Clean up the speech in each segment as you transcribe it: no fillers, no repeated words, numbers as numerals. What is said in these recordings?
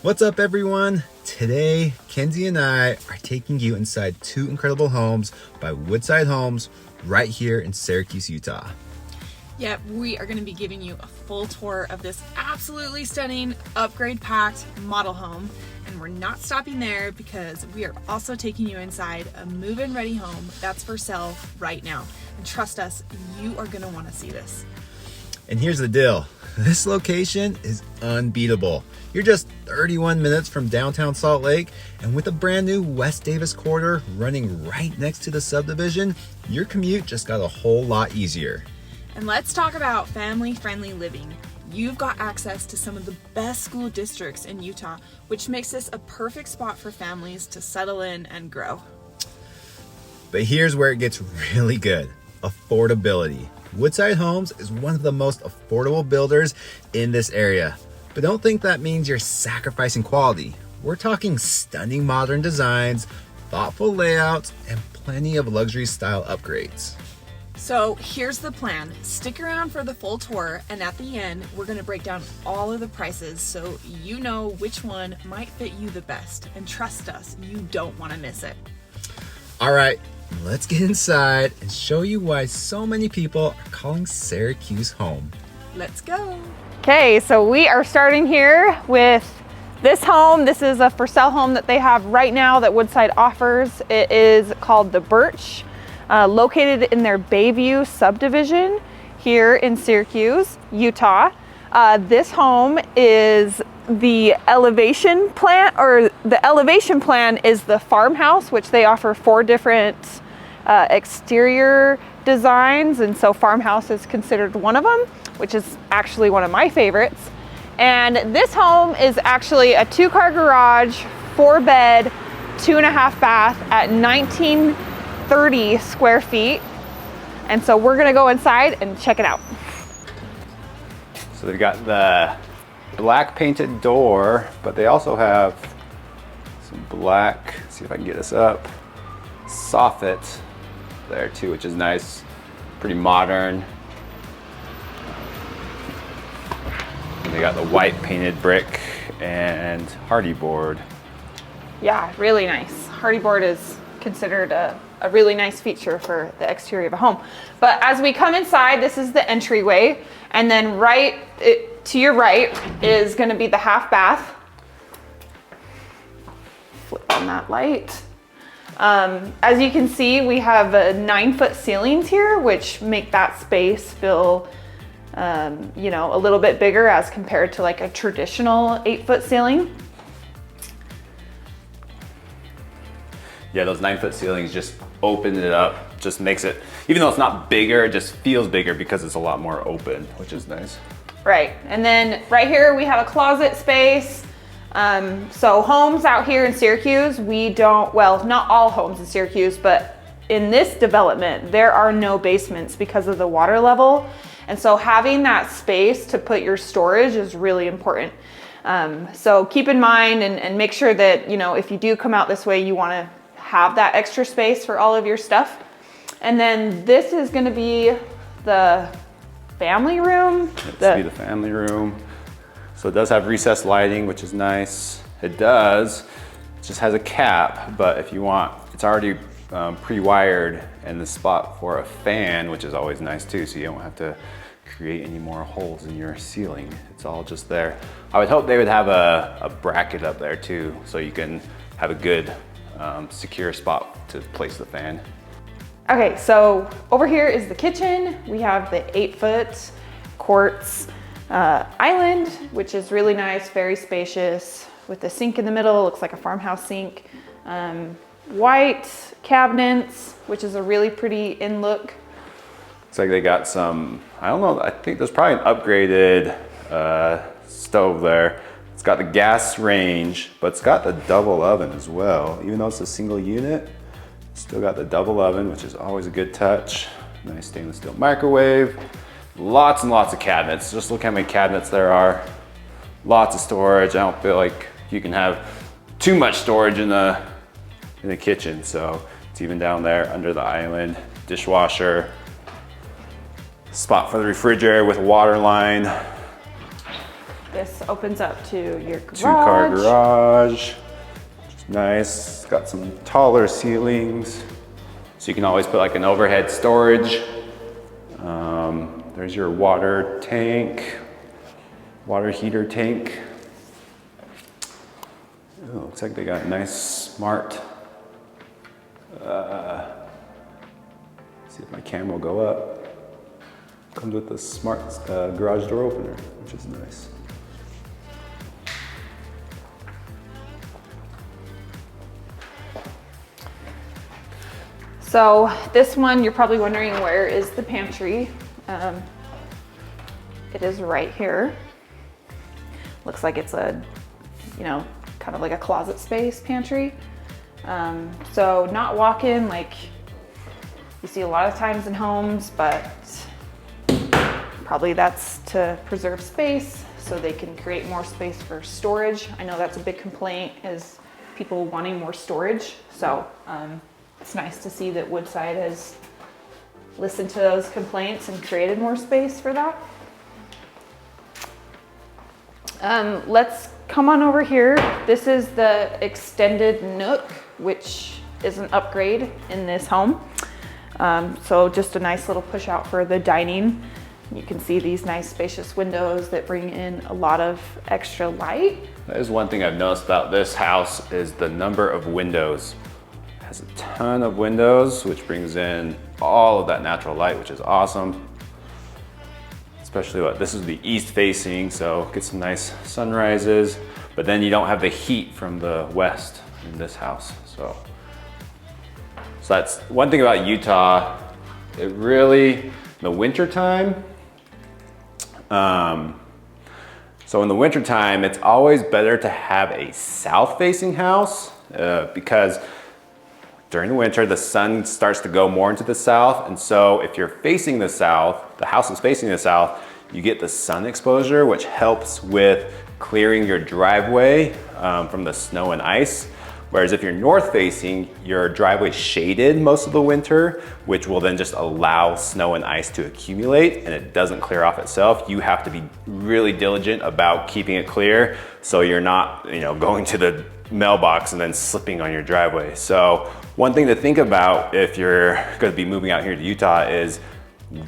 What's up, everyone? Today, Kenzie and I are taking you inside two incredible homes by Woodside Homes right here in Syracuse, Utah. Yep, we are going to be giving you a full tour of this absolutely stunning, upgrade-packed model home. And we're not stopping there because we are also taking you inside a move-in ready home that's for sale right now. And trust us, you are going to want to see this. And here's the deal. This location is unbeatable. You're just 31 minutes from downtown Salt Lake, and with a brand new West Davis corridor running right next to the subdivision, your commute just got a whole lot easier. And let's talk about family-friendly living. You've got access to some of the best school districts in Utah, which makes this a perfect spot for families to settle in and grow. But here's where it gets really good. Affordability. Woodside Homes is one of the most affordable builders in this area. But don't think that means you're sacrificing quality. We're talking stunning modern designs, thoughtful layouts, and plenty of luxury style upgrades. So here's the plan. Stick around for the full tour, and at the end, we're going to break down all of the prices so you know which one might fit you the best. And trust us, you don't want to miss it. All right, let's get inside and show you why so many people are calling Syracuse home. Let's go. Okay, so we are starting here with this home. This is a for sale home that they have right now that Woodside offers. It is called the Birch, located in their Bayview subdivision here in Syracuse, Utah. This home is the elevation plan, or the elevation plan is the farmhouse, which they offer 4 different exterior designs, and so farmhouse is considered one of them, which is actually one of my favorites. And this home is actually a 2-car garage, 4-bed, 2.5 bath at 1930 square feet. And so we're gonna go inside and check it out. So they've got the black painted door, but they also have some black, let's see if I can get this up, soffit there too, which is nice, pretty modern. And they got the white painted brick and hardy board. Yeah, really nice. Hardy board is considered a really nice feature for the exterior of a home. But as we come inside, this is the entryway, and then to your right is going to be the half bath. Flip on that light. As you can see, we have 9-foot ceilings here, which make that space feel a little bit bigger as compared to like a traditional 8-foot ceiling. Yeah, those 9-foot ceilings just open it up, just makes it, even though it's not bigger, it just feels bigger because it's a lot more open, which is nice. Right, and then right here we have a closet space. So homes out here in Syracuse, not all homes in Syracuse, but in this development, there are no basements because of the water level. And so having that space to put your storage is really important. So keep in mind and make sure that, if you do come out this way, you want to have that extra space for all of your stuff. And then this is going to be the family room. This will be the family room. So it does have recessed lighting, which is nice. It just has a cap, but if you want, it's already pre-wired and the spot for a fan, which is always nice too, so you don't have to create any more holes in your ceiling. It's all just there. I would hope they would have a bracket up there too, so you can have a good secure spot to place the fan. Okay, so over here is the kitchen. We have the 8-foot quartz island, which is really nice, very spacious, with the sink in the middle. Looks like a farmhouse sink. White cabinets, which is a really pretty in look. Looks like they got some, I don't know, I think there's probably an upgraded stove there. It's got the gas range, but it's got the double oven as well. Even though it's a single unit, it's still got the double oven, which is always a good touch. Nice stainless steel microwave. Lots and lots of cabinets. Just look how many cabinets there are. Lots of storage. I don't feel like you can have too much storage in the kitchen. So it's even down there under the island. Dishwasher. Spot for the refrigerator with a water line. This opens up to your garage. 2-car garage, which is nice. It's got some taller ceilings, so you can always put like an overhead storage. There's your water tank, water heater tank. Oh, looks like they got a nice smart, see if my camera will go up. Comes with a smart garage door opener, which is nice. So this one, you're probably wondering, where is the pantry? It is right here. Looks like it's a, you know, kind of like a closet space pantry. So not walk-in like you see a lot of times in homes, but probably that's to preserve space so they can create more space for storage. I know that's a big complaint, is people wanting more storage. So it's nice to see that Woodside has listened to those complaints and created more space for that. Let's come on over here. This is the extended nook, which is an upgrade in this home. So just a nice little push out for the dining. You can see these nice spacious windows that bring in a lot of extra light. That is one thing I've noticed about this house, is the number of windows. It has a ton of windows, which brings in all of that natural light, which is awesome. Especially this is the east facing, so get some nice sunrises, but then you don't have the heat from the west in this house. So that's one thing about Utah. It really, in the winter time, so in the winter time, it's always better to have a south facing house because during the winter, the sun starts to go more into the south. And so if you're facing the south, the house is facing the south, you get the sun exposure, which helps with clearing your driveway from the snow and ice. Whereas if you're north facing, your driveway's shaded most of the winter, which will then just allow snow and ice to accumulate, and it doesn't clear off itself. You have to be really diligent about keeping it clear so you're not, going to the mailbox and then slipping on your driveway. So one thing to think about if you're going to be moving out here to Utah is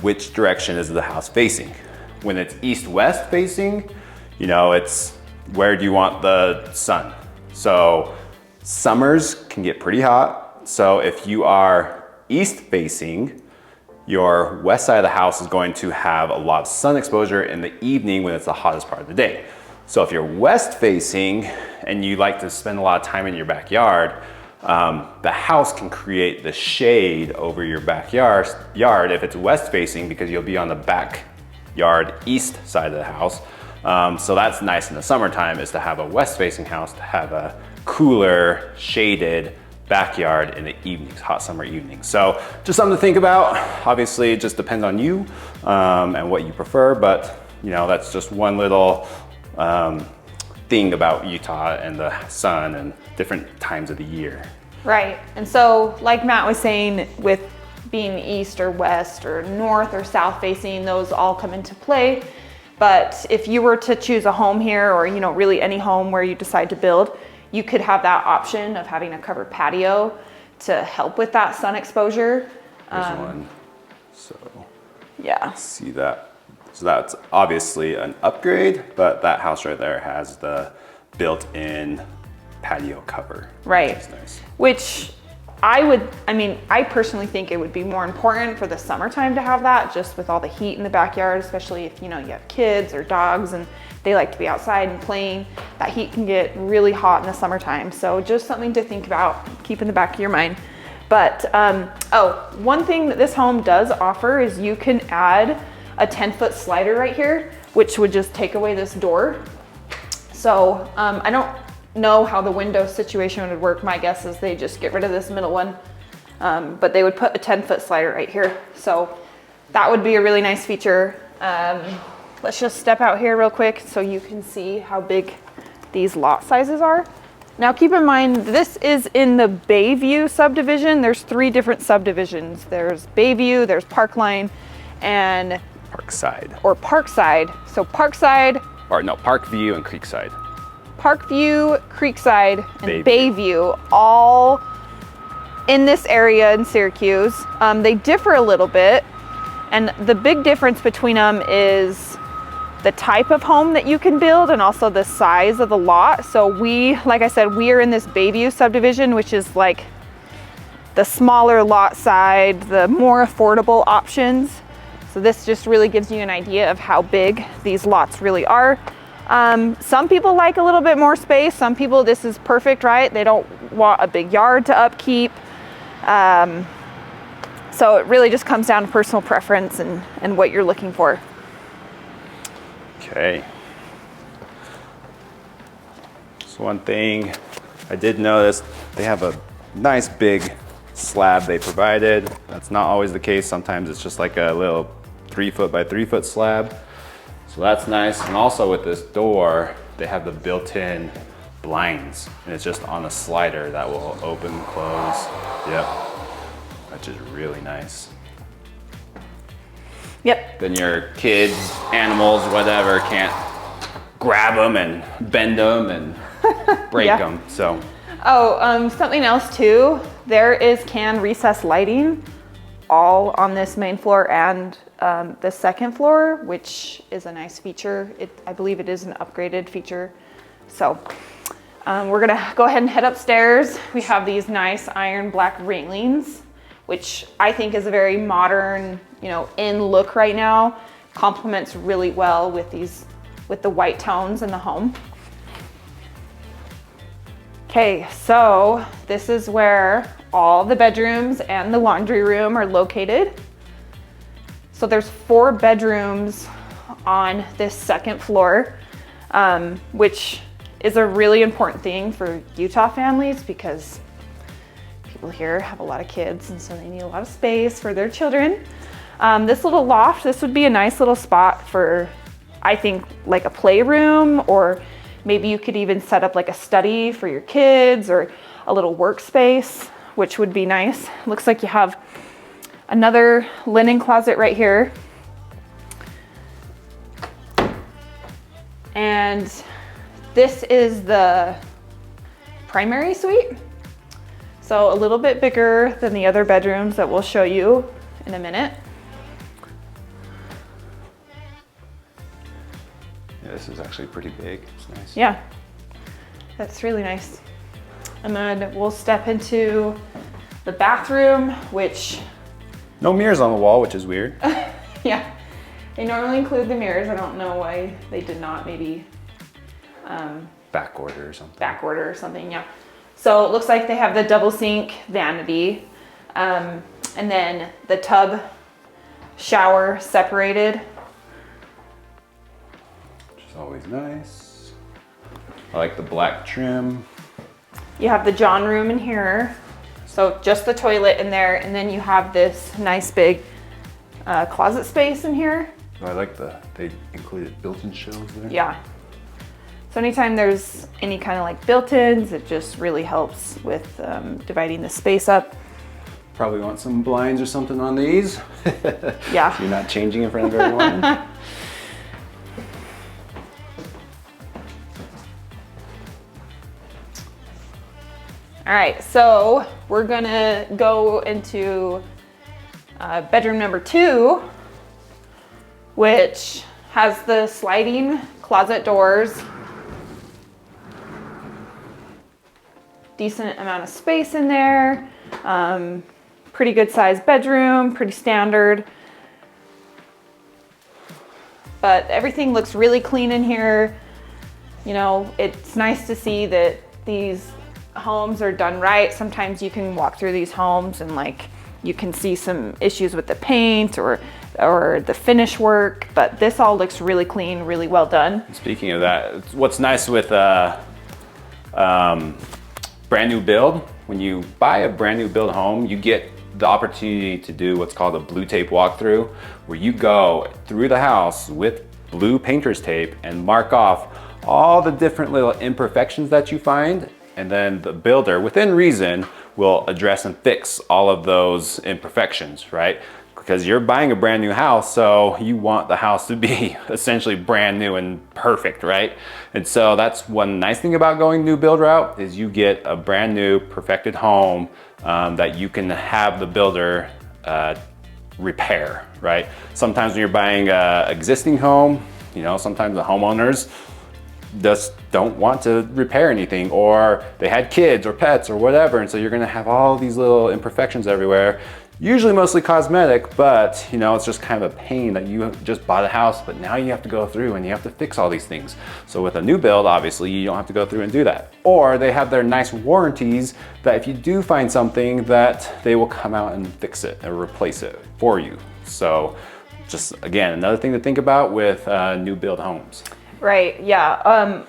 which direction is the house facing. When it's east-west facing, it's where do you want the sun? So summers can get pretty hot. So if you are east facing, your west side of the house is going to have a lot of sun exposure in the evening when it's the hottest part of the day. So if you're west facing and you like to spend a lot of time in your backyard, the house can create the shade over your backyard if it's west facing, because you'll be on the backyard east side of the house. So that's nice in the summertime, is to have a west facing house, to have a cooler shaded backyard in the evenings, hot summer evenings. So just something to think about. Obviously it just depends on you and what you prefer, but that's just one little thing about Utah and the sun and different times of the year. Right, and so like Matt was saying, with being east or west or north or south facing, those all come into play. But if you were to choose a home here, or really any home where you decide to build, you could have that option of having a covered patio to help with that sun exposure. Here's one. So yeah, see that. So that's obviously an upgrade, but that house right there has the built-in patio cover. Right. Which is nice. Which I personally think it would be more important for the summertime to have that, just with all the heat in the backyard, especially if you have kids or dogs and they like to be outside and playing. That heat can get really hot in the summertime. So just something to think about, keep in the back of your mind. But one thing that this home does offer is you can add a 10-foot slider right here, which would just take away this door. So I don't know how the window situation would work. My guess is they just get rid of this middle one, but they would put a 10-foot slider right here. So that would be a really nice feature. Let's just step out here real quick so you can see how big these lot sizes are. Now keep in mind, this is in the Bayview subdivision. There's 3 different subdivisions. There's Bayview, there's Parkline, and Parkside. Or Parkside. So Parkside or no, Parkview and Creekside. Parkview, Creekside, and Bayview. Bayview, all in this area in Syracuse. They differ a little bit, and the big difference between them is the type of home that you can build and also the size of the lot. So like I said, we are in this Bayview subdivision, which is like the smaller lot side, the more affordable options. So this just really gives you an idea of how big these lots really are. Some people like a little bit more space. Some people, this is perfect, right? They don't want a big yard to upkeep. So it really just comes down to personal preference and what you're looking for. Okay. So one thing I did notice, they have a nice big slab they provided. That's not always the case. Sometimes it's just like a little 3 foot by 3 foot slab. So that's nice. And also with this door, they have the built-in blinds, and it's just on a slider that will open and close. Yep, which is really nice. Yep. Then your kids, animals, whatever, can't grab them and bend them and break Yeah. them. So. Oh, something else too. There is can recess lighting all on this main floor and the second floor, which is a nice feature. I believe it is an upgraded feature. So we're gonna go ahead and head upstairs. We have these nice iron black railings, which I think is a very modern, in look right now. Complements really well with the white tones in the home. Okay, so this is where all the bedrooms and the laundry room are located. So there's 4 bedrooms on this second floor, which is a really important thing for Utah families because people here have a lot of kids and so they need a lot of space for their children. This little loft, this would be a nice little spot for, I think, like a playroom, or maybe you could even set up like a study for your kids or a little workspace, which would be nice. Looks like you have another linen closet right here. And this is the primary suite. So a little bit bigger than the other bedrooms that we'll show you in a minute. Yeah, this is actually pretty big. It's nice. Yeah, that's really nice. And then we'll step into the bathroom, which, No mirrors on the wall, which is weird. yeah, they normally include the mirrors. I don't know why they did not, maybe Back order or something. back order or something, yeah. So it looks like they have the double sink vanity, and then the tub shower separated. Which is always nice. I like the black trim. You have the John room in here. So just the toilet in there, and then you have this nice big closet space in here. I like they included built-in shelves there. Yeah. So anytime there's any kind of like built-ins, it just really helps with dividing the space up. Probably want some blinds or something on these. Yeah. So you're not changing in front of everyone. All right, so we're gonna go into bedroom number 2, which has the sliding closet doors. Decent amount of space in there. Pretty good sized bedroom, pretty standard. But everything looks really clean in here. It's nice to see that these homes are done right. Sometimes you can walk through these homes and you can see some issues with the paint or the finish work, but this all looks really clean, really well done. Speaking of that, what's nice with brand new build, when you buy a brand new build home, you get the opportunity to do what's called a blue tape walkthrough, where you go through the house with blue painter's tape and mark off all the different little imperfections that you find, and then the builder, within reason, will address and fix all of those imperfections, right? because you're buying a brand new house, so you want the house to be essentially brand new and perfect, right? And so that's one nice thing about going new build route is you get a brand new perfected home that you can have the builder repair, right? Sometimes when you're buying an existing home, you know, sometimes the homeowners just don't want to repair anything, or they had kids or pets or whatever, and so you're gonna have all these little imperfections everywhere. Usually mostly cosmetic, but you know, it's just kind of a pain that you just bought a house, but now you have to go through and you have to fix all these things. So with a new build, obviously you don't have to go through and do that. Or they have their nice warranties that if you do find something, that they will come out and fix it or replace it for you. So just again, another thing to think about with new build homes. Right, yeah.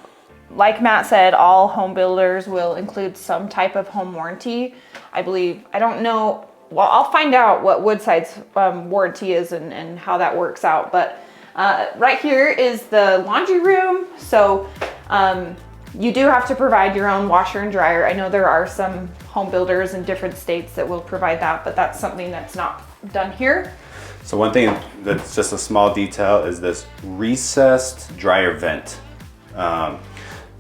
Like Matt said, all home builders will include some type of home warranty. I believe, I don't know, well, I'll find out what Woodside's warranty is and how that works out. But right here is the laundry room. So you do have to provide your own washer and dryer. I know there are some home builders in different states that will provide that, but that's something that's not done here. So one thing that's just a small detail is this recessed dryer vent.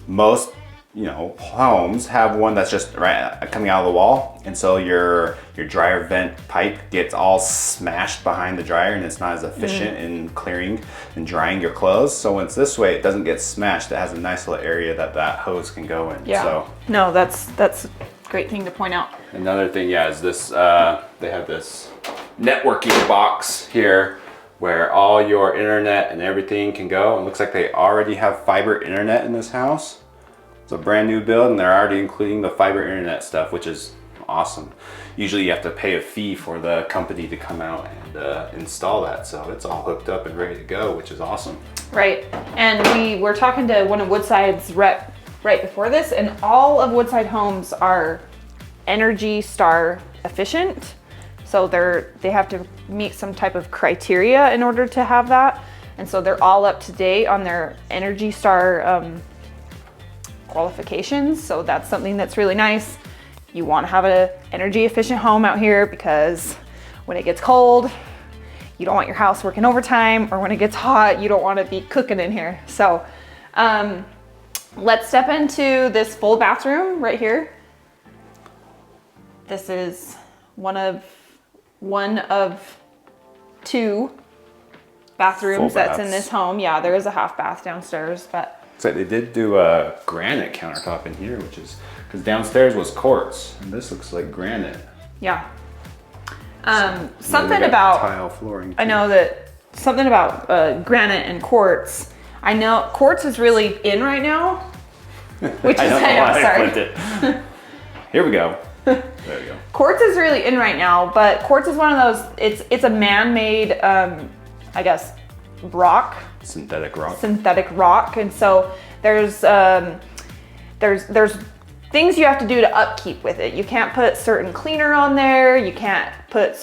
Most, you know, homes have one that's just right coming out of the wall, and so your dryer vent pipe gets all smashed behind the dryer, and it's not as efficient in clearing and drying your clothes. So when it's this way, it doesn't get smashed. It has a nice little area that hose can go in. Yeah. So no, that's a great thing to point out. another thing, yeah, is this. They have this networking box here where all your internet and everything can go. It looks like they already have fiber internet in this house. It's a brand new build and they're already including the fiber internet stuff, which is awesome. Usually you have to pay a fee for the company to come out and install that. So it's all hooked up and ready to go, which is awesome. Right, and we were talking to one of Woodside's rep right before this, and all of Woodside homes are Energy Star efficient. So they have to meet some type of criteria in order to have that. And so they're all up to date on their Energy Star qualifications. So that's something that's really nice. You want to have an energy efficient home out here because when it gets cold, you don't want your house working overtime, or when it gets hot, you don't want to be cooking in here. So let's step into this full bathroom right here. This is one of two bathrooms that's in this home. Yeah, there is a half bath downstairs, but So they did do a granite countertop in here, which is because downstairs was quartz, and this looks like granite. yeah. They Something got about tile flooring. I know that something about granite and quartz. I know quartz is really in right now, which is sorry. It. Here we go. There we go. Quartz is really in right now, but quartz is one of those. It's a man-made, I guess, rock. Synthetic rock. Synthetic rock, and so there's things you have to do to upkeep with it. You can't put certain cleaner on there. You can't put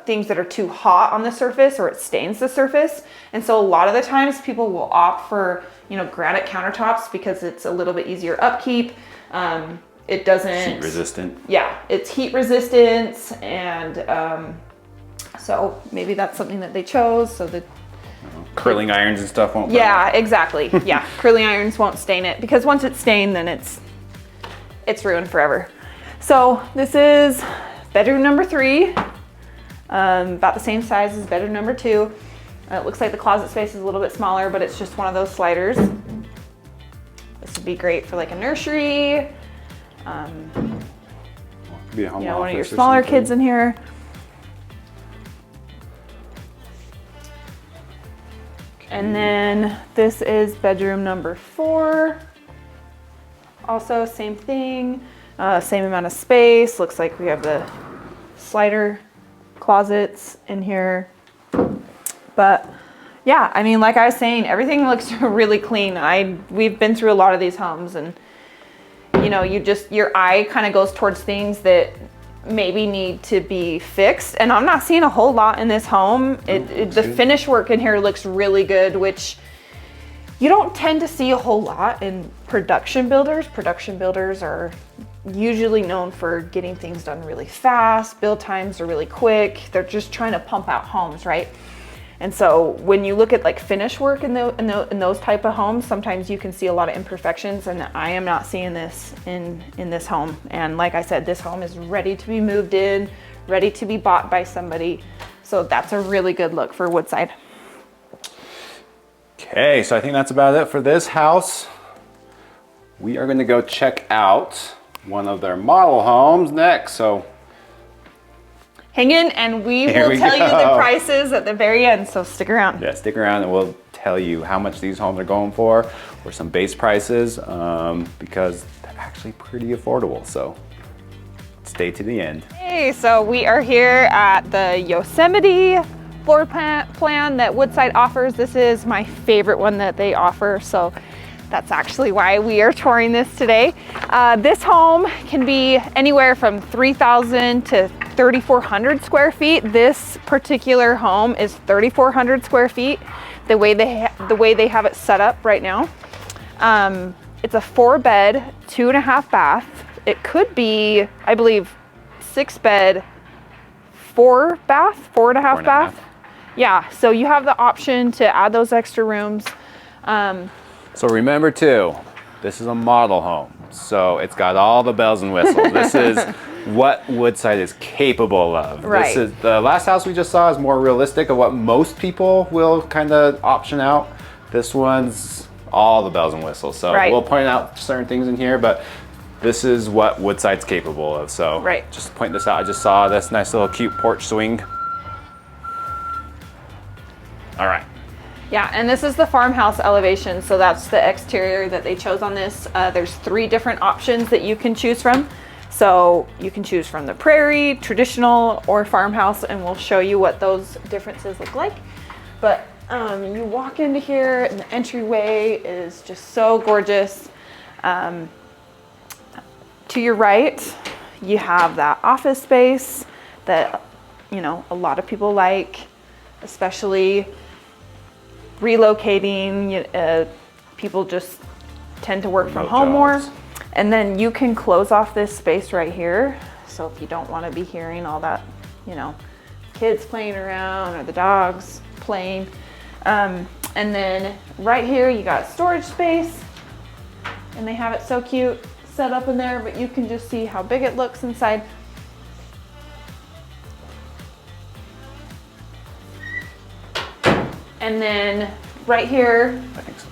things that are too hot on the surface, or it stains the surface. And so a lot of the times people will opt for, you know, granite countertops because it's a little bit easier upkeep. It doesn't Heat resistant. Yeah, it's heat resistance, and so maybe that's something that they chose. So that Curling irons and stuff won't. yeah, exactly. Yeah, curling irons won't stain it, because once it's stained, then it's ruined forever. So this is bedroom number 3, about the same size as bedroom number 2. It looks like the closet space is a little bit smaller, but it's just one of those sliders. This would be great for like a nursery. Be a home You know, one of your office or smaller something. kids in here. And then this is bedroom number 4. Also same thing, same amount of space. Looks like we have the slider closets in here. But yeah, I mean, like I was saying, everything looks really clean. We've been through a lot of these homes, and you know, your eye kind of goes towards things that maybe need to be fixed. And I'm not seeing a whole lot in this home. The finish work in here looks really good, which you don't tend to see a whole lot in production builders. Production builders are usually known for getting things done really fast. Build times are really quick. They're just trying to pump out homes, right? And so when you look at like finish work in those type of homes, sometimes you can see a lot of imperfections, and I am not seeing this in this home. And like I said, this home is ready to be moved in, ready to be bought by somebody. So that's a really good look for Woodside. Okay, so I think that's about it for this house. We are going to go check out one of their model homes next. So hang in, and we Here will we tell you go. the prices at the very end, so stick around. yeah, stick around and we'll tell you how much these homes are going for, or some base prices, because they're actually pretty affordable. So stay to the end. Hey, so we are here at the Yosemite floor plan that Woodside offers. This is my favorite one that they offer, so that's actually why we are touring this today. This home can be anywhere from 3,000 to 3,400 square feet. This particular home is 3,400 square feet, the way they have it set up right now. It's a 4-bed, 2.5 bath. It could be, I believe, 6-bed, 4-bath, 4.5 bath. Yeah, so you have the option to add those extra rooms. So remember too, this is a model home, so it's got all the bells and whistles. This is what Woodside is capable of. Right. This is, the last house we just saw is more realistic of what most people will kind of option out. This one's all the bells and whistles. So Right. we'll point out certain things in here, but this is what Woodside's capable of. So Right. just point this out. I just saw this nice little cute porch swing. All right. Yeah, and this is the farmhouse elevation, so that's the exterior that they chose on this. There's 3 different options that you can choose from. So you can choose from the prairie, traditional, or farmhouse, and we'll show you what those differences look like. But you walk into here, and the entryway is just so gorgeous. To your right, you have that office space that, you know, a lot of people like, especially relocating. People just tend to work from home more. And then you can close off this space right here. So if you don't want to be hearing all that, you know, kids playing around or the dogs playing. And then right here, you got storage space, and they have it so cute set up in there, but you can just see how big it looks inside. And then right here, I think so.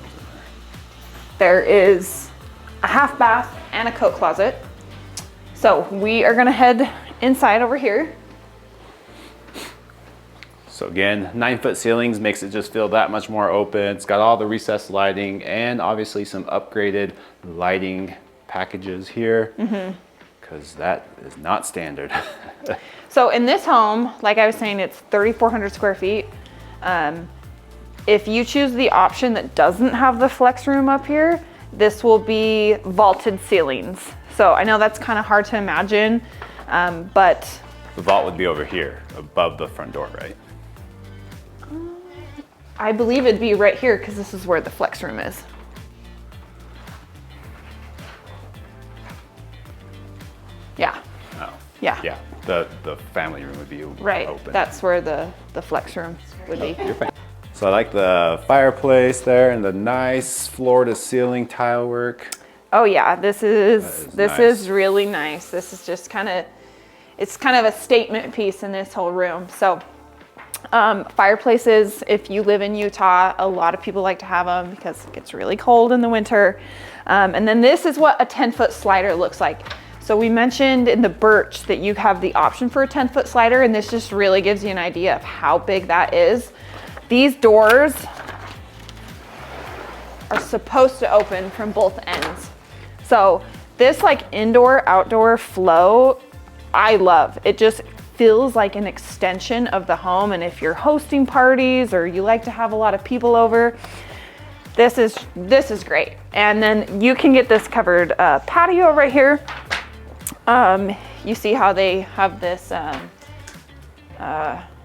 there is a half bath and a coat closet. So we are gonna head inside over here. So again, 9-foot ceilings makes it just feel that much more open. It's got all the recessed lighting and obviously some upgraded lighting packages here, because that is not standard. So in this home, like I was saying, it's 3,400 square feet. If you choose the option that doesn't have the flex room up here, this will be vaulted ceilings. So I know that's kind of hard to imagine, but The vault would be over here above the front door, right? I believe it'd be right here because this is where the flex room is. Yeah, Oh. yeah, Yeah, the family room would be right. open. That's where the flex room would be. You're fine. So I like the fireplace there and the nice floor to ceiling tile work. Oh yeah, this is nice. really nice. This is just it's kind of a statement piece in this whole room. So fireplaces, if you live in Utah, a lot of people like to have them because it gets really cold in the winter. And then this is what a 10-foot slider looks like. So we mentioned in the birch that you have the option for a 10-foot slider, and this just really gives you an idea of how big that is. These doors are supposed to open from both ends. So this like indoor outdoor flow, I love. It just feels like an extension of the home. And if you're hosting parties or you like to have a lot of people over, this is great. And then you can get this covered patio right here. You see how they have this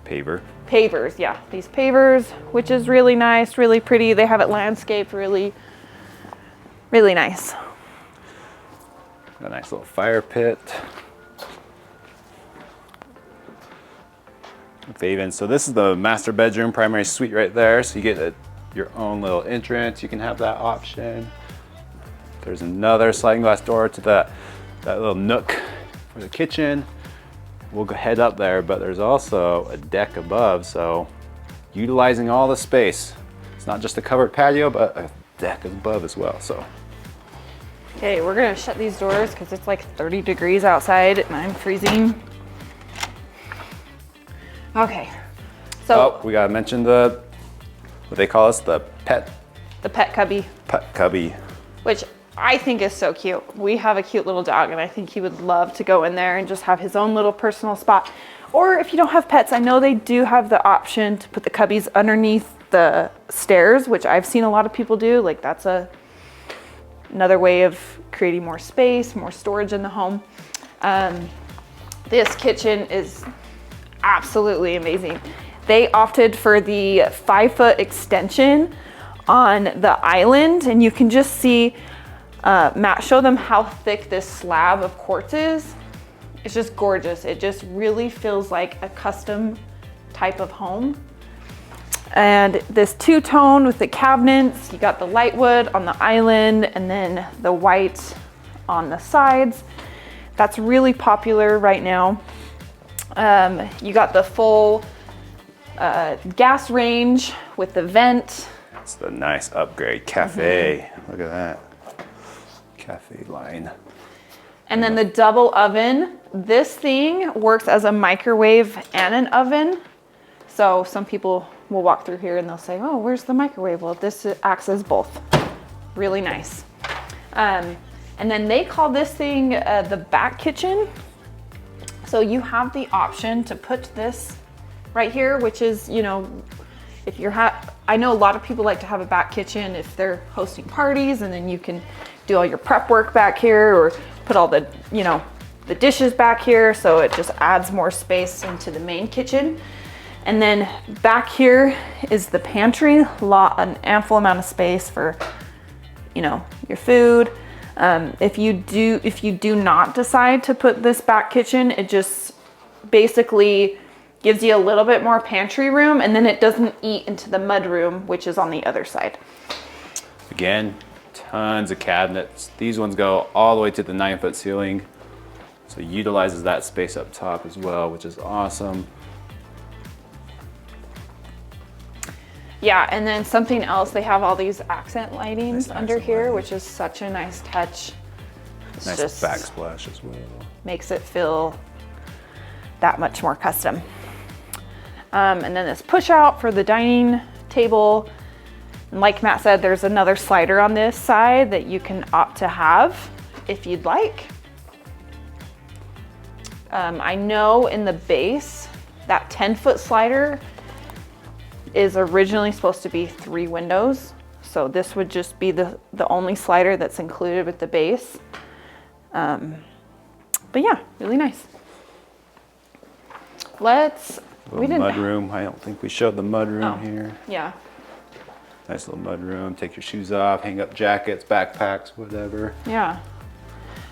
Paver. pavers, yeah, these pavers, which is really nice, really pretty. They have it landscaped really, really nice. A nice little fire pit. So this is the master bedroom, primary suite right there. So you get your own little entrance. You can have that option. There's another sliding glass door to that little nook for the kitchen. We'll go head up there, but there's also a deck above. So utilizing all the space. It's not just a covered patio, but a deck above as well. So. Okay, we're gonna shut these doors because it's like 30 degrees outside and I'm freezing. Okay, so. Oh, we gotta mention what they call us, the pet cubby. Pet cubby. Which I think is so cute. We have a cute little dog and I think he would love to go in there and just have his own little personal spot. Or if you don't have pets, I know they do have the option to put the cubbies underneath the stairs, which I've seen a lot of people do. Like that's another way of creating more space, more storage in the home. This kitchen is absolutely amazing. They opted for the 5-foot extension on the island, and you can just see, Matt showed them how thick this slab of quartz is. It's just gorgeous. It just really feels like a custom type of home. And this two-tone with the cabinets, you got the light wood on the island and then the white on the sides. That's really popular right now. You got the full gas range with the vent. It's the nice upgrade cafe. Look at that. Cafe line. And then the double oven. This thing works as a microwave and an oven. So some people will walk through here and they'll say, oh, where's the microwave? Well, this acts as both. Really nice. And then they call this thing the back kitchen. So you have the option to put this right here, which is, you know, if you're I know a lot of people like to have a back kitchen if they're hosting parties, and then you can do all your prep work back here or put all the, you know, the dishes back here. So it just adds more space into the main kitchen. And then back here is the pantry, an ample amount of space for, you know, your food. If you do not decide to put this back kitchen, it just basically gives you a little bit more pantry room, and then it doesn't eat into the mud room, which is on the other side. Again, tons of cabinets. These ones go all the way to the 9-foot ceiling. So it utilizes that space up top as well, which is awesome. Yeah, and then something else, they have all these accent lightings Nice under accent here, lighting. which is such a nice touch. It's Nice just backsplash as well. makes it feel that much more custom. And then this push out for the dining table. And like Matt said, there's another slider on this side that you can opt to have if you'd like. I know in the base, that 10-foot slider is originally supposed to be 3 windows. So this would just be the only slider that's included with the base. But yeah, really nice. We didn't. Mud room. I don't think we showed the mud room here. Yeah. Nice little mud room. Take your shoes off, hang up jackets, backpacks, whatever. Yeah.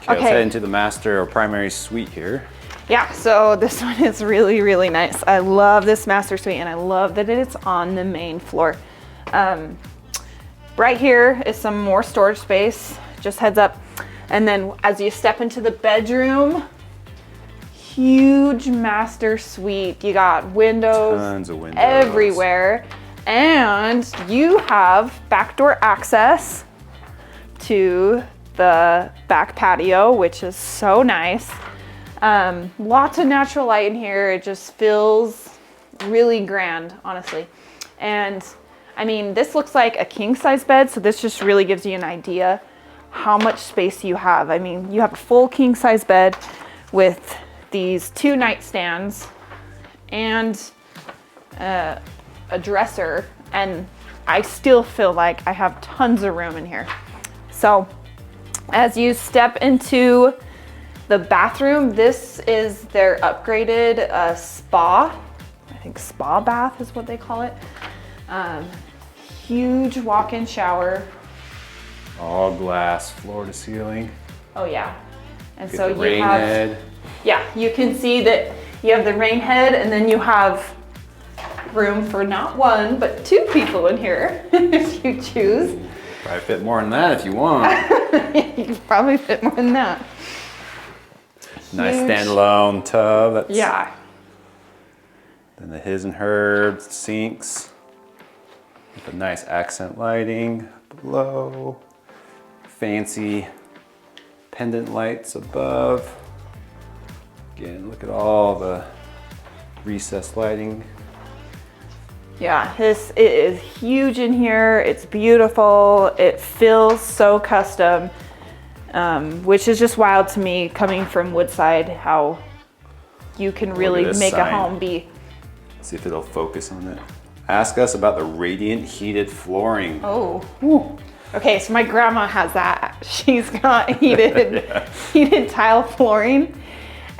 Okay, let's head into the master or primary suite here. Yeah, so this one is really, really nice. I love this master suite, and I love that it's on the main floor. Right here is some more storage space, just heads up. And then as you step into the bedroom, huge master suite. You got windows, Tons of windows everywhere. And you have backdoor access to the back patio, which is so nice. Lots of natural light in here. It just feels really grand, honestly. And I mean, this looks like a king size bed, so this just really gives you an idea how much space you have. I mean, you have a full king size bed with these 2 nightstands and a dresser, and I still feel like I have tons of room in here. So as you step into the bathroom, this is their upgraded spa. I think spa bath is what they call it. Huge walk-in shower. All glass, floor to ceiling. Oh yeah. And Get so the you rain have, head. yeah, you can see that you have the rain head, and then you have room for not one, but 2 people in here, if you choose. Probably fit more than that if you want. You can probably fit more than that. Nice Huge. standalone tub. That's, Yeah. Then the his and hers sinks with a nice accent lighting below. Fancy pendant lights above. Again, look at all the recessed lighting. Yeah, it is huge in here. It's beautiful. It feels so custom, which is just wild to me coming from Woodside, how you can really this make a sign. home be. See if it'll focus on it. Ask us about the radiant heated flooring. Oh, whew. Okay, so my grandma has that. She's got heated tile flooring.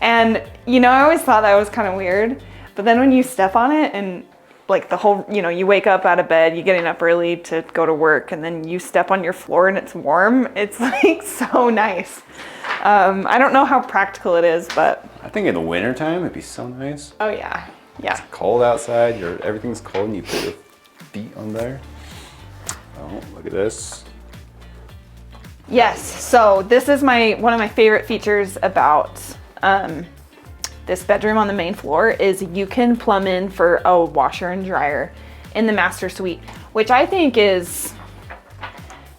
And you know, I always thought that was kind of weird, but then when you step on it and like the whole, you know, you wake up out of bed, you're getting up early to go to work, and then you step on your floor and it's warm. It's like so nice. I don't know how practical it is, but I think in the winter time it'd be so nice. oh yeah, yeah. Cold outside, everything's cold and you put your feet on there. Oh, look at this. Yes, so this is one of my favorite features about this bedroom on the main floor is you can plumb in for a washer and dryer in the master suite, which I think is,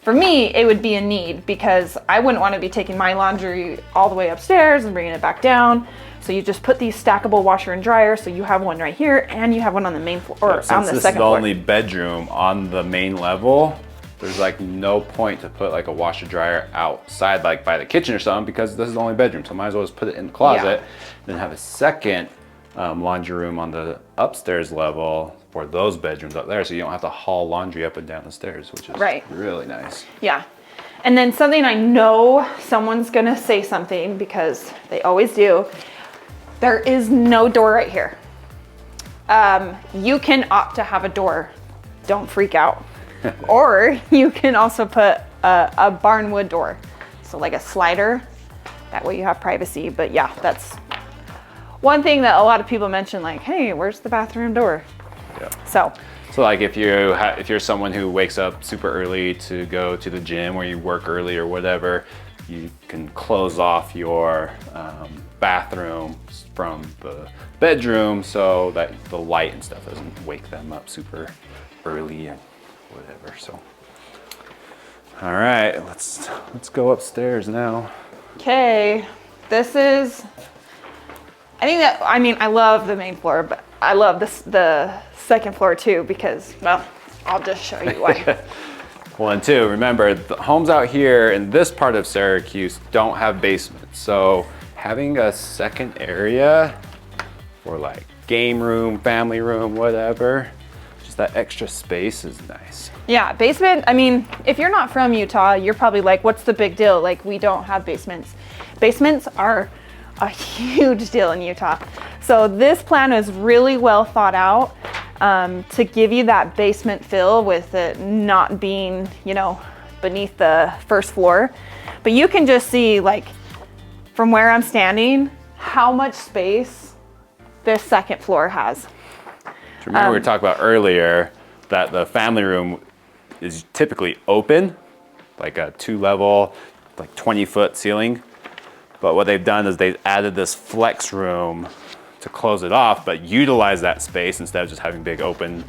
for me, it would be a need because I wouldn't want to be taking my laundry all the way upstairs and bringing it back down. So you just put these stackable washer and dryer. So you have one right here and you have one on the main floor, or on the second floor. Since this is the only bedroom on the main level, there's like no point to put like a washer dryer outside, like by the kitchen or something, because this is the only bedroom. So might as well just put it in the closet, then have a second laundry room on the upstairs level for those bedrooms up there. So you don't have to haul laundry up and down the stairs, which is really nice. Yeah. And then something I know someone's gonna say something, because they always do, there is no door right here. You can opt to have a door. Don't freak out. Or you can also put a barnwood door. So like a slider, that way you have privacy. But yeah, that's one thing that a lot of people mention, like, hey, where's the bathroom door? Yeah. So like if you're someone who wakes up super early to go to the gym, or you work early or whatever, you can close off your bathroom from the bedroom so that the light and stuff doesn't wake them up super early and whatever. So all right, let's go upstairs now. okay, this is, I love the main floor, but I love the second floor too, because, well, I'll just show you why. Well, and two, remember, the homes out here in this part of Syracuse don't have basements. So having a second area for like game room, family room, whatever, just that extra space is nice. Yeah, basement, I mean, if you're not from Utah, you're probably like, what's the big deal? Like, we don't have basements. Basements are a huge deal in Utah. So this plan is really well thought out to give you that basement feel with it not being, you know, beneath the first floor. But you can just see, like, from where I'm standing, how much space this second floor has. Remember we talked about earlier that the family room is typically open, like a 2-level, like 20-foot ceiling. But what they've done is they've added this flex room to close it off, but utilize that space instead of just having big open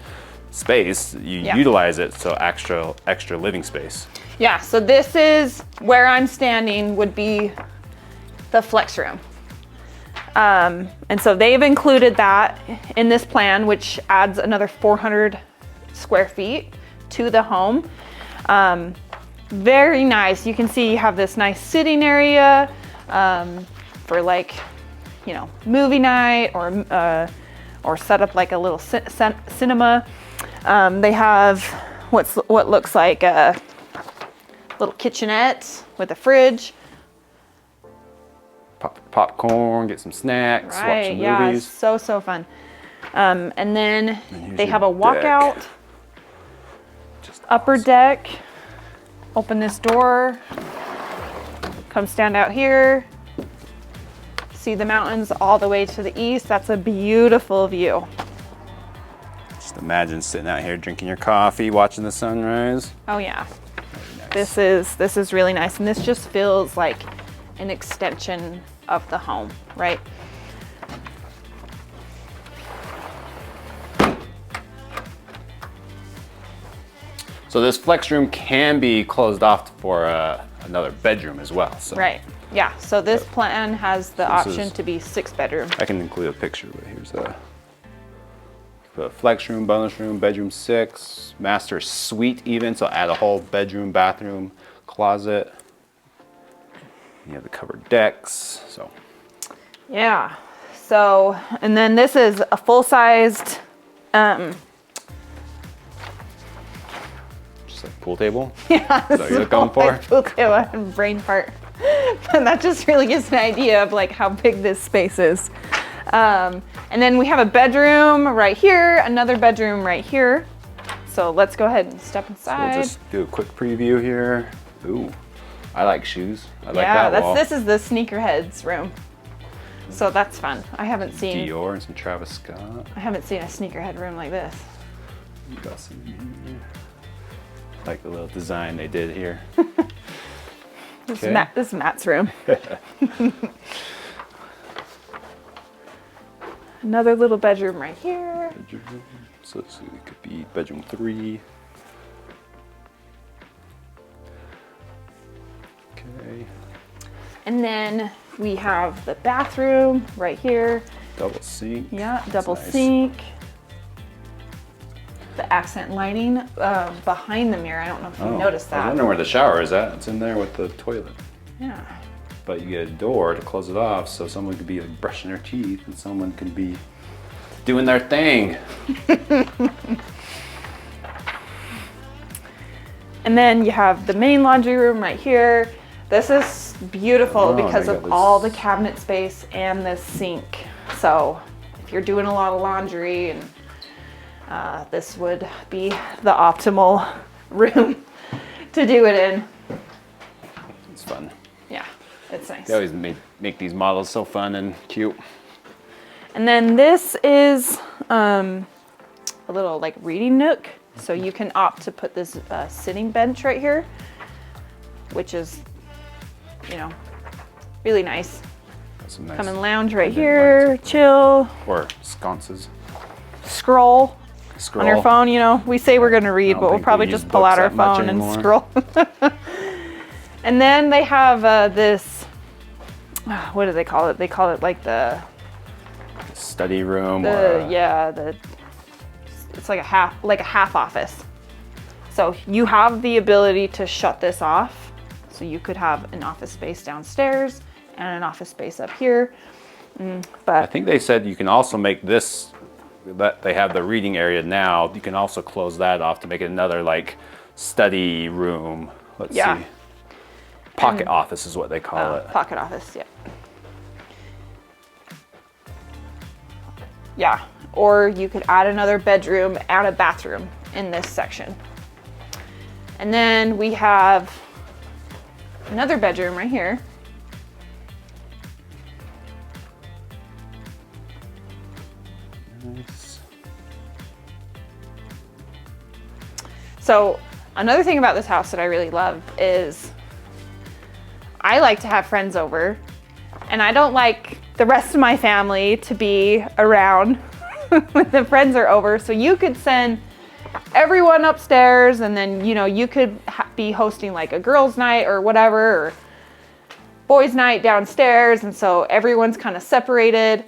space. You utilize it, so extra living space. Yeah, so this is where I'm standing would be the flex room. And so they've included that in this plan, which adds another 400 square feet to the home. Very nice. You can see you have this nice sitting area for, like, you know, movie night or set up like a little cinema. They have what looks like a little kitchenette with a fridge. Pop popcorn, get some snacks, watch some movies. So fun. And then they have a deck. walkout, upper deck. Open this door, come stand out here. see the mountains all the way to the east. That's a beautiful view. Just imagine sitting out here drinking your coffee, watching the sunrise. Oh yeah. Nice. This is really nice, and this just feels like an extension of the home, right? So this flex room can be closed off for another bedroom as well. So. Right. Yeah. So this plan has the option to be 6 bedroom. I can include a picture, but here's the flex room, bonus room, bedroom 6, master suite even. So add a whole bedroom, bathroom, closet. You have the covered decks. So. Yeah. So, and then this is a full-sized. Just like pool table? Yeah, Is that what you're going for? Pool table and brain fart. But that just really gives an idea of like how big this space is. And then we have a bedroom right here, another bedroom right here. So let's go ahead and step inside. So we'll just do a quick preview here. Ooh, I like shoes. I like yeah, that wall. this is the sneakerheads room. So that's fun. I haven't seen Dior and some Travis Scott. I haven't seen a sneakerhead room like this. You got some here. Like the little design they did here. This Okay. is Matt's room. Another little bedroom right here. Bedroom. So it could be bedroom 3. Okay. And then we have the bathroom right here. Double sink. Yeah, That's double nice. sink. The accent lighting behind the mirror. I don't know if you noticed I was that. wondering where the shower is at. It's in there with the toilet. Yeah. But you get a door to close it off, so someone could be like brushing their teeth and someone can be doing their thing. And then you have the main laundry room right here. This is beautiful Oh, because they of got all this- the cabinet space and the sink. So if you're doing a lot of laundry, and this would be the optimal room to do it in. It's fun. Yeah, it's nice. They always make these models so fun and cute. And then this is a little like reading nook. So you can opt to put this sitting bench right here, which is, you know, really nice. Some nice Come and lounge right pendant here, lights. chill, Or sconces. scroll Scroll. on your phone. You know, we say we're gonna read, don't but we'll think probably we use just pull out books our that much phone and anymore. scroll. And then they have this, what do they call it? They call it like the Study room. or it's like a half office. So you have the ability to shut this off. So you could have an office space downstairs and an office space up here. I But think they said you can also make this, that they have the reading area now, you can also close that off to make it another like study room. Let's Yeah. see. Pocket office is what they call it. pocket office, yeah. Yeah, or you could add another bedroom and a bathroom in this section. And then we have another bedroom right here. Nice. So another thing about this house that I really love is I like to have friends over, and I don't like the rest of my family to be around when the friends are over. So you could send everyone upstairs, and then, you know, you could be hosting like a girls' night or whatever, or boys' night downstairs. And so everyone's kind of separated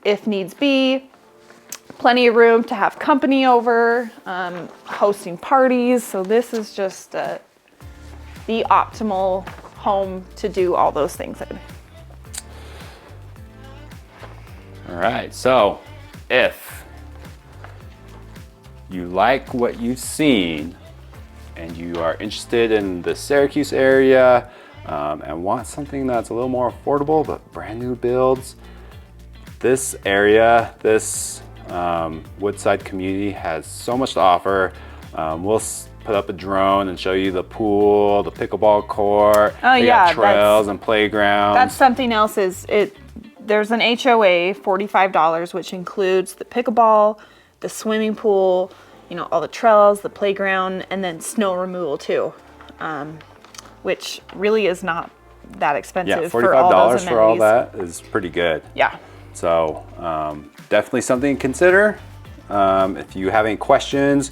if needs be. Plenty of room to have company over, hosting parties. So this is just the optimal home to do all those things in. All right, so if you like what you've seen and you are interested in the Syracuse area and want something that's a little more affordable but brand new builds, this area, this Woodside community has so much to offer. We'll put up a drone and show you the pool, the pickleball court. Oh they yeah, got trails and playgrounds. That's something else. There's an HOA, $45, which includes the pickleball, the swimming pool, all the trails, the playground, and then snow removal too, which really is not that expensive. Yeah, for all those $45 for all amenities. that is pretty good. Yeah. So definitely something to consider. If you have any questions,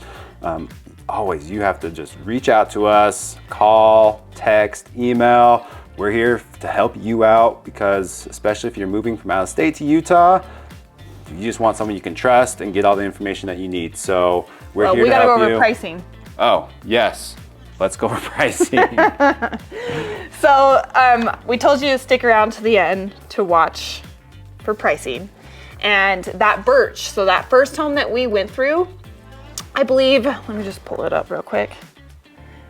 always you have to just reach out to us, call, text, email. We're here to help you out because especially if you're moving from out of state to Utah, you just want someone you can trust and get all the information that you need. So we're here to help you. We gotta go over pricing. Oh, yes. Let's go over pricing. So we told you to stick around to the end to watch for pricing. And that birch, so that first home that we went through, I believe, let me just pull it up real quick.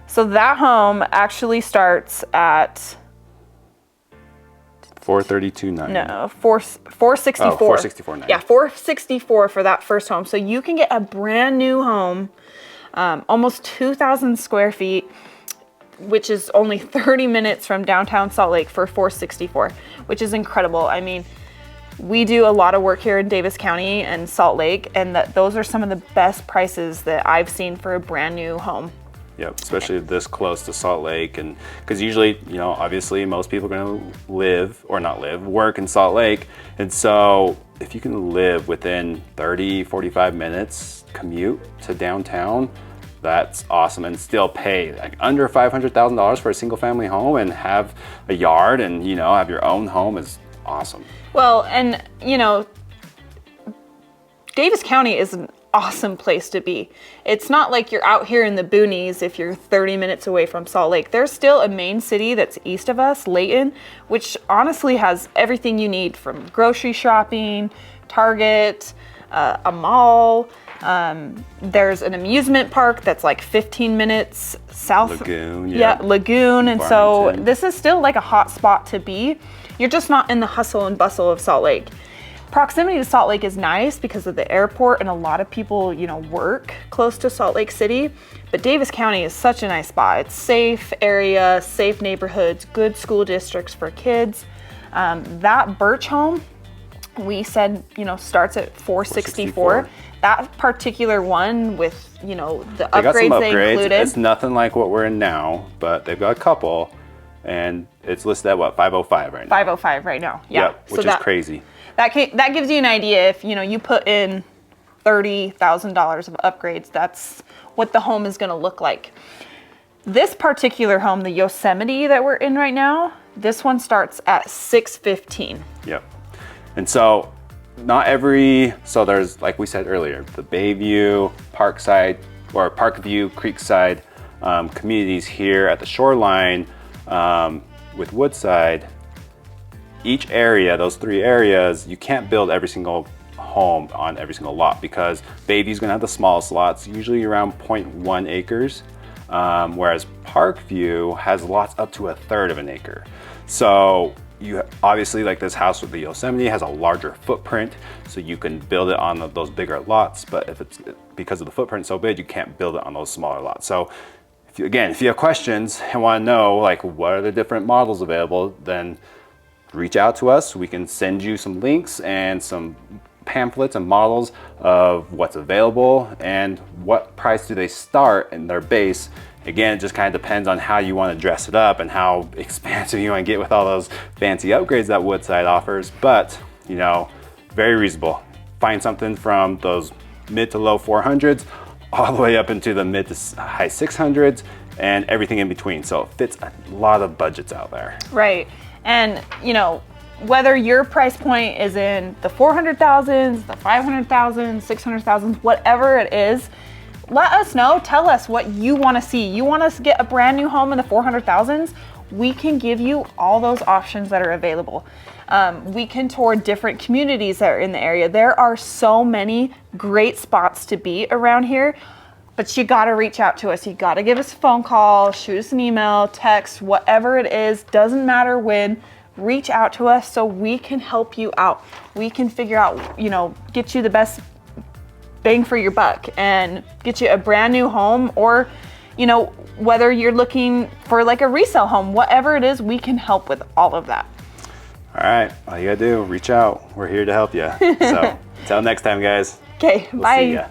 So that home actually starts at $432.9. No, 464. Oh, $464.9. Yeah, $464 for that first home. So you can get a brand new home, almost 2,000 square feet, which is only 30 minutes from downtown Salt Lake for $464, which is incredible. I mean, we do a lot of work here in Davis County and Salt Lake, and those are some of the best prices that I've seen for a brand new home. Yep, especially this close to Salt Lake, and because usually, obviously most people are going to work in Salt Lake, and so if you can live within 30, 45 minutes commute to downtown, that's awesome, and still pay like under $500,000 for a single family home and have a yard and have your own home is awesome. Well, and Davis County is an awesome place to be. It's not like you're out here in the boonies if you're 30 minutes away from Salt Lake. There's still a main city that's east of us, Layton, which honestly has everything you need from grocery shopping, Target, a mall. There's an amusement park that's like 15 minutes south. Lagoon, yeah. Lagoon. And so Farmington. this is still like a hot spot to be. You're just not in the hustle and bustle of Salt Lake. Proximity to Salt Lake is nice because of the airport and a lot of people, work close to Salt Lake City. But Davis County is such a nice spot. It's safe area, safe neighborhoods, good school districts for kids. That birch home, we said, starts at $464. That particular one with, the upgrades they included. It's nothing like what we're in now, but they've got a couple, and it's listed at what, $505 right now? $505 right now. Yeah. Yep, which is crazy. That gives you an idea. If you put in $30,000 of upgrades, that's what the home is going to look like. This particular home, the Yosemite that we're in right now, this one starts at $615. Yep. And so there's, like we said earlier, the Bayview, Parkview, Creekside communities here at the Shoreline with Woodside. Each area, those three areas, you can't build every single home on every single lot because Bayview's gonna have the smallest lots, usually around 0.1 acres, whereas Parkview has lots up to 1/3 of an acre. So you obviously, like this house with the Yosemite, has a larger footprint, so you can build it on those bigger lots, but if it's because of the footprint so big, you can't build it on those smaller lots. So if you have questions and wanna know like what are the different models available, then reach out to us. We can send you some links and some pamphlets and models of what's available and what price do they start in their base. Again, it just kind of depends on how you want to dress it up and how expansive you want to get with all those fancy upgrades that Woodside offers, but very reasonable. Find something from those mid to low 400s all the way up into the mid to high 600s and everything in between. So it fits a lot of budgets out there. Right. And, whether your price point is in the 400,000s, the 500,000s, 600,000s, whatever it is, let us know. Tell us what you want to see. You want us to get a brand new home in the 400,000s? We can give you all those options that are available. We can tour different communities that are in the area. There are so many great spots to be around here. But you gotta reach out to us. You gotta give us a phone call, shoot us an email, text, whatever it is, doesn't matter when, reach out to us so we can help you out. We can figure out, get you the best bang for your buck and get you a brand new home or, you know, whether you're looking for like a resale home, whatever it is, we can help with all of that. All right, all you gotta do, reach out. We're here to help you. So until next time, guys. Okay, We'll bye. see ya.